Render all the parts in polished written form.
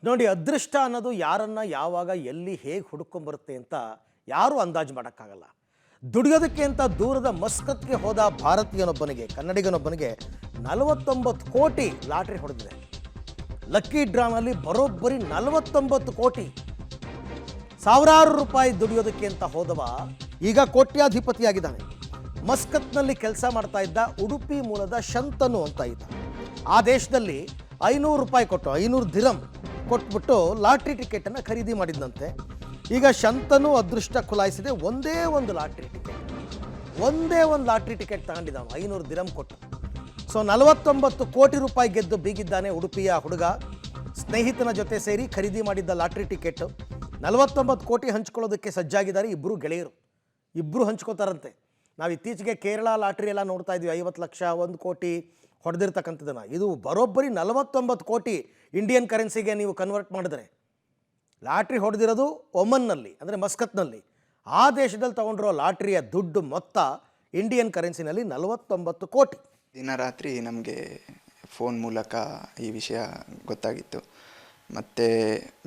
ನೋಡಿ, ಅದೃಷ್ಟ ಅನ್ನೋದು ಯಾರನ್ನ ಯಾವಾಗ ಎಲ್ಲಿ ಹೇಗೆ ಹುಡುಕೊಂಬರುತ್ತೆ ಅಂತ ಯಾರೂ ಅಂದಾಜು ಮಾಡೋಕ್ಕಾಗಲ್ಲ. ದುಡಿಯೋದಕ್ಕೆ ಅಂತ ದೂರದ ಮಸ್ಕತ್ಗೆ ಹೋದ ಭಾರತೀಯನೊಬ್ಬನಿಗೆ, ಕನ್ನಡಿಗನೊಬ್ಬನಿಗೆ 49 ಕೋಟಿ ಲಾಟ್ರಿ ಹೊಡೆದಿದೆ. ಲಕ್ಕಿ ಡ್ರಾನಲ್ಲಿ ಬರೋಬ್ಬರಿ 49 ಕೋಟಿ. ಸಾವಿರಾರು ರೂಪಾಯಿ ದುಡಿಯೋದಕ್ಕೆ ಅಂತ ಹೋದವ ಈಗ ಕೋಟ್ಯಾಧಿಪತಿಯಾಗಿದ್ದಾನೆ. ಮಸ್ಕತ್ನಲ್ಲಿ ಕೆಲಸ ಮಾಡ್ತಾ ಇದ್ದ ಉಡುಪಿ ಮೂಲದ ಶಂತನು ಅಂತ ಇದ್ದ. ಆ ದೇಶದಲ್ಲಿ 500 ರೂಪಾಯಿ ಕೊಟ್ಟು, 500 ದಿರಂ ಕೊಟ್ಬಿಟ್ಟು ಲಾಟ್ರಿ ಟಿಕೆಟನ್ನು ಖರೀದಿ ಮಾಡಿದ್ದಂತೆ. ಈಗ ಶಂತನು ಅದೃಷ್ಟ ಖುಲಾಯಿಸಿದೆ. ಒಂದೇ ಒಂದು ಲಾಟ್ರಿ ಟಿಕೆಟ್ ತಗೊಂಡಿದ್ದಾನು 500 ದಿರಂ ಕೊಟ್ಟು. ಸೊ 49 ಕೋಟಿ ರೂಪಾಯಿ ಗೆದ್ದು ಬೀಗಿದ್ದಾನೆ ಉಡುಪಿಯ ಹುಡುಗ. ಸ್ನೇಹಿತನ ಜೊತೆ ಸೇರಿ ಖರೀದಿ ಮಾಡಿದ್ದ ಲಾಟ್ರಿ ಟಿಕೆಟ್ 49 ಕೋಟಿ ಹಂಚ್ಕೊಳ್ಳೋದಕ್ಕೆ ಸಜ್ಜಾಗಿದ್ದಾರೆ ಇಬ್ಬರು ಗೆಳೆಯರು. ಇಬ್ಬರು ಹಂಚ್ಕೋತಾರಂತೆ. ನಾವು ಇತ್ತೀಚೆಗೆ ಕೇರಳ ಲಾಟ್ರಿ ಎಲ್ಲ ನೋಡ್ತಾ ಇದ್ವಿ, 50 ಲಕ್ಷ 1 ಕೋಟಿ ಹೊಡೆದಿರ್ತಕ್ಕಂಥದ್ದನ್ನು. ಇದು ಬರೋಬ್ಬರಿ 49 ಕೋಟಿ ಇಂಡಿಯನ್ ಕರೆನ್ಸಿಗೆ ನೀವು ಕನ್ವರ್ಟ್ ಮಾಡಿದ್ರೆ. ಲಾಟ್ರಿ ಹೊಡೆದಿರೋದು ಒಮನ್ನಲ್ಲಿ, ಅಂದರೆ ಮಸ್ಕತ್ನಲ್ಲಿ. ಆ ದೇಶದಲ್ಲಿ ತೊಗೊಂಡಿರೋ ಲಾಟ್ರಿಯ ದುಡ್ಡು ಮೊತ್ತ ಇಂಡಿಯನ್ ಕರೆನ್ಸಿನಲ್ಲಿ 49 ಕೋಟಿ. ದಿನ ರಾತ್ರಿ ನಮಗೆ ಫೋನ್ ಮೂಲಕ ಈ ವಿಷಯ ಗೊತ್ತಾಗಿತ್ತು. ಮತ್ತು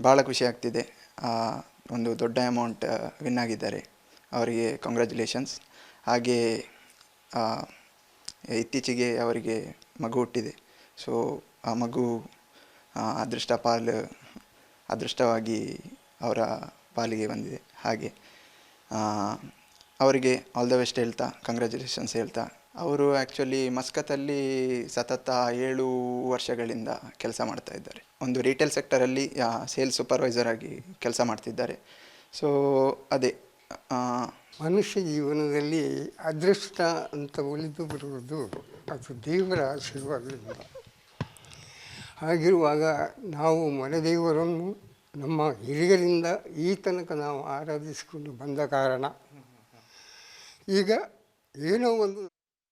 ಭಾಳ ಖುಷಿ ಆಗ್ತಿದೆ. ಒಂದು ದೊಡ್ಡ ಅಮೌಂಟ್ ವಿನ್ ಆಗಿದ್ದಾರೆ, ಅವರಿಗೆ ಕಂಗ್ರ್ಯಾಚುಲೇಷನ್ಸ್. ಹಾಗೆ ಇತ್ತೀಚೆಗೆ ಅವರಿಗೆ ಮಗು ಹುಟ್ಟಿದೆ. ಸೊ ಆ ಮಗು ಅದೃಷ್ಟವಾಗಿ ಅವರ ಪಾಲಿಗೆ ಬಂದಿದೆ. ಹಾಗೆ ಅವರಿಗೆ ಆಲ್ ದ ಬೆಸ್ಟ್ ಹೇಳ್ತಾ, ಕಂಗ್ರ್ಯಾಚುಲೇಷನ್ಸ್ ಹೇಳ್ತಾ. ಅವರು ಆ್ಯಕ್ಚುಲಿ ಮಸ್ಕತ್ತಲ್ಲಿ ಸತತ 7 ವರ್ಷಗಳಿಂದ ಕೆಲಸ ಮಾಡ್ತಾ ಇದ್ದಾರೆ. ಒಂದು ರಿಟೇಲ್ ಸೆಕ್ಟರಲ್ಲಿ ಸೇಲ್ಸ್ ಸೂಪರ್ವೈಸರ್ ಆಗಿ ಕೆಲಸ ಮಾಡ್ತಿದ್ದಾರೆ. ಸೊ ಅದೇ ಮನುಷ್ಯ ಜೀವನದಲ್ಲಿ ಅದೃಷ್ಟ ಅಂತ ಒಲಿದು ಬರುವುದು ಅದು ದೇವರ ಆಶೀರ್ವಾದದಿಂದ. ಹಾಗಿರುವಾಗ ನಾವು ಮನೆದೇವರನ್ನು ನಮ್ಮ ಹಿರಿಯರಿಂದ ಈ ತನಕ ನಾವು ಆರಾಧಿಸಿಕೊಂಡು ಬಂದ ಕಾರಣ ಈಗ ಏನೋ ಒಂದು